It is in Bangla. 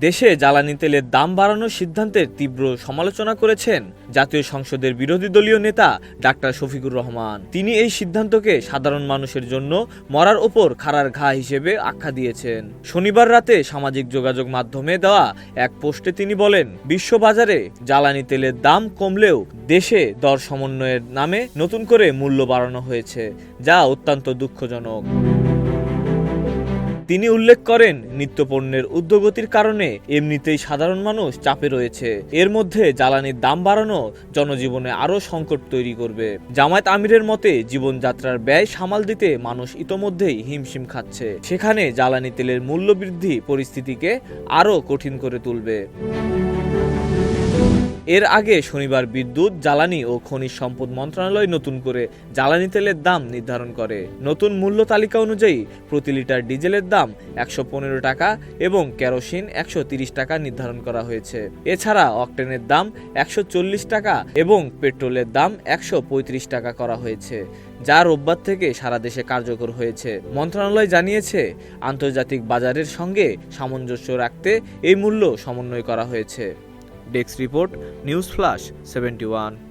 দেশে জ্বালানি তেলের দাম বাড়ানোর সিদ্ধান্তের তীব্র সমালোচনা করেছেন জাতীয় সংসদের বিরোধী দলীয় নেতা ডাক্তার শফিকুর রহমান। তিনি এই সিদ্ধান্তকে সাধারণ মানুষের জন্য মরার ওপর খাড়ার ঘা হিসেবে আখ্যা দিয়েছেন। শনিবার রাতে সামাজিক যোগাযোগ মাধ্যমে দেওয়া এক পোস্টে তিনি বলেন, বিশ্ববাজারে জ্বালানি তেলের দাম কমলেও দেশে দর সমন্বয়ের নামে নতুন করে মূল্য বাড়ানো হয়েছে, যা অত্যন্ত দুঃখজনক। তিনি উল্লেখ করেন, নিত্যপণ্যের ঊর্ধ্বগতির কারণে এমনিতেই সাধারণ মানুষ চাপে রয়েছে। এর মধ্যে জ্বালানির দাম বাড়ানো জনজীবনে আরও সংকট তৈরি করবে। জামায়াত আমিরের মতে, জীবনযাত্রার ব্যয় সামাল দিতে মানুষ ইতোমধ্যেই হিমশিম খাচ্ছে। সেখানে জ্বালানি তেলের মূল্য বৃদ্ধি পরিস্থিতিকে আরও কঠিন করে তুলবে। এর আগে শনিবার বিদ্যুৎ, জ্বালানি ও খনিজ সম্পদ মন্ত্রণালয় নতুন করে জ্বালানি তেলের দাম নির্ধারণ করে। নতুন মূল্য তালিকা অনুযায়ী প্রতি লিটার ডিজেলের দাম ১১৫ টাকা এবং কেরোসিন ১৩০ টাকা নির্ধারণ করা হয়েছে। এছাড়া অকটেনের দাম ১৪০ টাকা এবং পেট্রোলের দাম ১৩৫ টাকা করা হয়েছে, যা রোববার থেকে সারা দেশে কার্যকর হয়েছে। মন্ত্রণালয় জানিয়েছে, আন্তর্জাতিক বাজারের সঙ্গে সামঞ্জস্য রাখতে এই মূল্য সমন্বয় করা হয়েছে। Desk report, news flash 71।